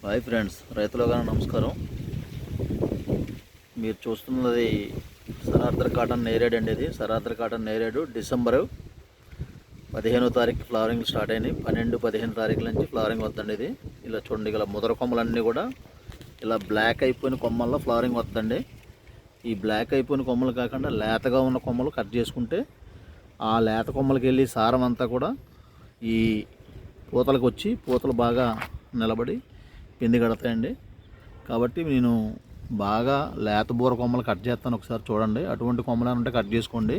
Hi friends, రైతులుగా నమస్కారం. మీరు చూస్తున్నది సరార్థర్ కాటన్ నేరేడ్ అండి. ఇది సరార్థర్ కాటన్ నేరేడు డిసెంబరు 15వ తారీఖు ఫ్లవరింగ్ స్టార్ట్ అయినాయి. 12-15 తారీఖుల నుంచి ఫ్లవరింగ్ వద్దండి. ఇది ఇలా చూడండి, ఇలా ముదర కొమ్మలన్నీ కూడా ఇలా బ్లాక్ అయిపోయిన కొమ్మల్లో ఫ్లవరింగ్ వద్దండి. ఈ బ్లాక్ అయిపోయిన కొమ్మలు కాకుండా లేతగా ఉన్న కొమ్మలు కట్ చేసుకుంటే ఆ లేత కొమ్మలకి వెళ్ళి సారం అంతా కూడా ఈ పూతలకు వచ్చి పూతలు బాగా నిలబడి పిండి కడతాయండి. కాబట్టి నేను బాగా లేత బూర కొమ్మలు కట్ చేస్తాను, ఒకసారి చూడండి. అటువంటి కొమ్మలు ఉంటే కట్ చేసుకోండి.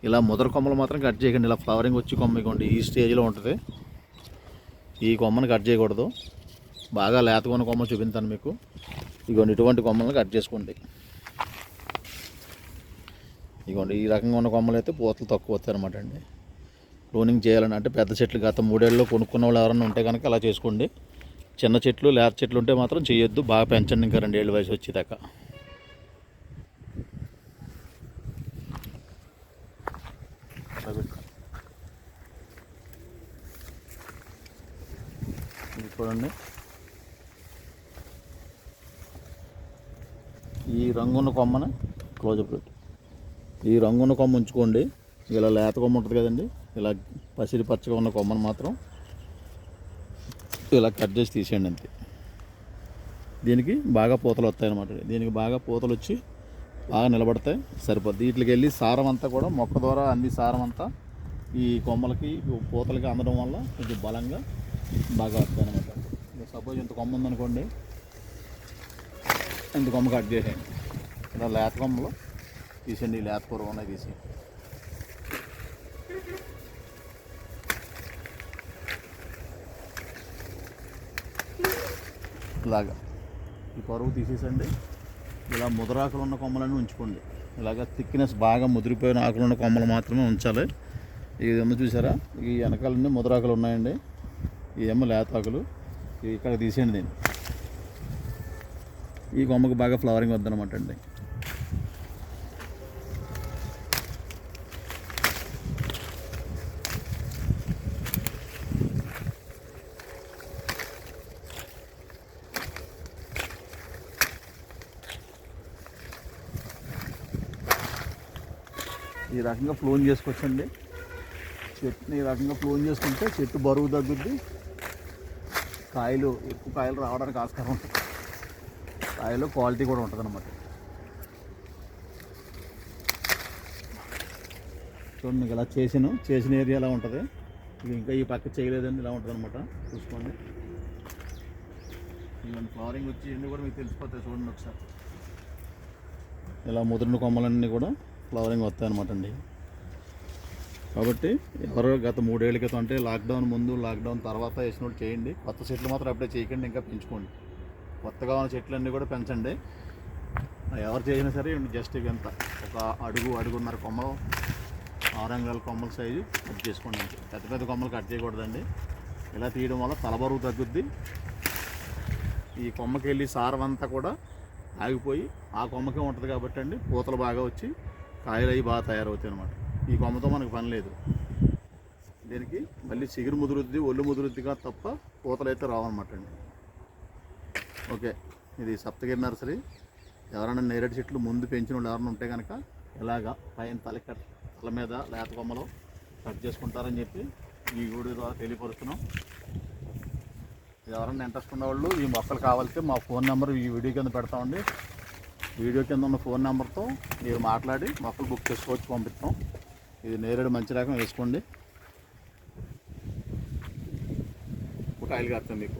ఇలా ముదర కొమ్మలు మాత్రం కట్ చేయకండి. ఇలా ఫ్లవరింగ్ వచ్చి కొమ్మ ఇవ్వండి, ఈ స్టేజ్లో ఉంటుంది. ఈ కొమ్మను కట్ చేయకూడదు. బాగా లేతగా ఉన్న కొమ్మలు చూపించాను మీకు. ఇగోండి, ఇటువంటి కొమ్మలను కట్ చేసుకోండి. ఇగోండి, ఈ రకంగా ఉన్న కొమ్మలు అయితే పూతలు తక్కువ వస్తాయి అనమాట అండి. క్లోనింగ్ చేయాలని అంటే పెద్ద చెట్లు గత 3 ఏళ్ళలో కొనుక్కున్న వాళ్ళు ఎవరైనా ఉంటే కనుక అలా చేసుకోండి. చిన్న చెట్లు లేత చెట్లు ఉంటే మాత్రం చేయొద్దు. బాగా పెంచండి, ఇంకా 2 ఏళ్ళ వయసు వచ్చేదాకా. ఇది చూడండి, ఈ రంగున్న కొమ్మను క్లోజప్ పెట్టి ఈ రంగున్న కొమ్మ ఉంచుకోండి. ఇలా లేత కొమ్మ ఉంటుంది కదండి, ఇలా పసిరి పచ్చగా ఉన్న కొమ్మను మాత్రం ఇలా కట్ చేసి తీసేయండి అంతే. దీనికి బాగా పూతలు వస్తాయి అన్నమాట. దీనికి బాగా పూతలు వచ్చి బాగా నిలబడతాయి, సరిపోద్ది. వీటికి వెళ్ళి సారం అంతా కూడా మొక్క ద్వారా అంది సారం అంతా ఈ కొమ్మలకి పూతలకి అందడం వల్ల కొంచెం బలంగా బాగా వస్తాయి అన్నమాట. సపోజ్ ఇంత కొమ్మ ఉందనుకోండి, ఇంత కొమ్మ కట్ చేసేయండి. ఇలా లేత కొమ్మలు తీసేయండి, లేత కూర ఉన్నాయి తీసేయండి. ఇలాగా ఈ పరువు తీసేసండి. ఇలా ముదరాకులు ఉన్న కొమ్మలన్నీ ఉంచుకోండి. ఇలాగ థిక్నెస్ బాగా ముదిరిపోయిన ఆకులు ఉన్న కొమ్మలు మాత్రమే ఉంచాలి. ఇదేమో చూసారా, ఈ వెనకాలన్నీ ముదరాకులు ఉన్నాయండి, ఇదేమో లేతాకులు. ఇక్కడ తీసేయండి దీన్ని. ఈ కొమ్మకు బాగా ఫ్లవరింగ్ వద్దనమాట అండి. ఈ రకంగా ఫ్లోన్ చేసుకోవచ్చండి. చెట్టుని ఈ రకంగా ఫ్లోన్ చేసుకుంటే చెట్టు బరువు తగ్గుద్ది, ఎక్కువ కాయలు రావడానికి ఆస్కారం ఉంటుంది, కాయలు క్వాలిటీ కూడా ఉంటుంది అన్నమాట. చూడండి, ఇలా చేసిన ఏరియా ఎలా ఉంటుంది. ఇది ఇంకా ఈ పక్క చేయలేదండి, ఇలా ఉంటుంది అనమాట. చూసుకోండి, ఇవన్నీ ఫ్లవరింగ్ వచ్చి ఇవన్నీ కూడా మీకు తెలిసిపోతాయి. చూడండి ఒకసారి, ఇలా ముదిరిన కొమ్మలన్నీ కూడా ఫ్లవరింగ్ వస్తాయి అనమాట అండి. కాబట్టి ఎవరో గత 3 ఏళ్ళ క్రితం అంటే లాక్డౌన్ ముందు లాక్డౌన్ తర్వాత వేసినట్టు చేయండి. కొత్త చెట్లు మాత్రం అప్పుడే చేయకండి, ఇంకా పెంచుకోండి. కొత్తగా ఉన్న చెట్లన్నీ కూడా పెంచండి. ఎవరు చేసినా సరే జస్ట్ ఎంత ఒక అడుగున్నర కొమ్మలు 6 అంగుళాల కొమ్మల సైజు కట్ చేసుకోండి అంతే. పెద్ద పెద్ద కొమ్మలు కట్ చేయకూడదండి. ఇలా తీయడం వల్ల తలబరువు తగ్గుద్ది. ఈ కొమ్మకి వెళ్ళి సారం అంతా కూడా ఆగిపోయి ఆ కొమ్మకే ఉంటుంది కాబట్టి అండి పూతలు బాగా వచ్చి కాయలు అవి బాగా తయారవుతాయి అనమాట. ఈ కొమ్మతో మనకు పని లేదు. దీనికి మళ్ళీ చిగురు ముదురుద్ది, ఒళ్ళు ముదురుద్దిగా తప్ప పూతలు అయితే రావన్నమాట అండి. ఓకే, ఇది సప్తగిరి నర్సరీ. ఎవరైనా నేరేడు చెట్లు ముందు పెంచిన వాళ్ళు ఎవరైనా ఉంటే కనుక ఇలాగా పైన తల మీద లేత కొమ్మలు కట్ చేసుకుంటారని చెప్పి ఈ వీడియో తెలియపరుస్తున్నాం. ఎవరైనా ఇంట్రెస్ట్ ఉన్నవాళ్ళు ఈ మొక్కలు కావాలితే మా ఫోన్ నెంబర్ ఈ వీడియో కింద పెడతామండి. వీడియో కింద ఉన్న ఫోన్ నెంబర్తో మీరు మాట్లాడి మొక్కలు బుక్ చేసుకోవచ్చు, పంపిస్తాం. ఇది నేరేడు మంచి రకం, వేసుకోండి. కాయలు కాస్తాం మీకు.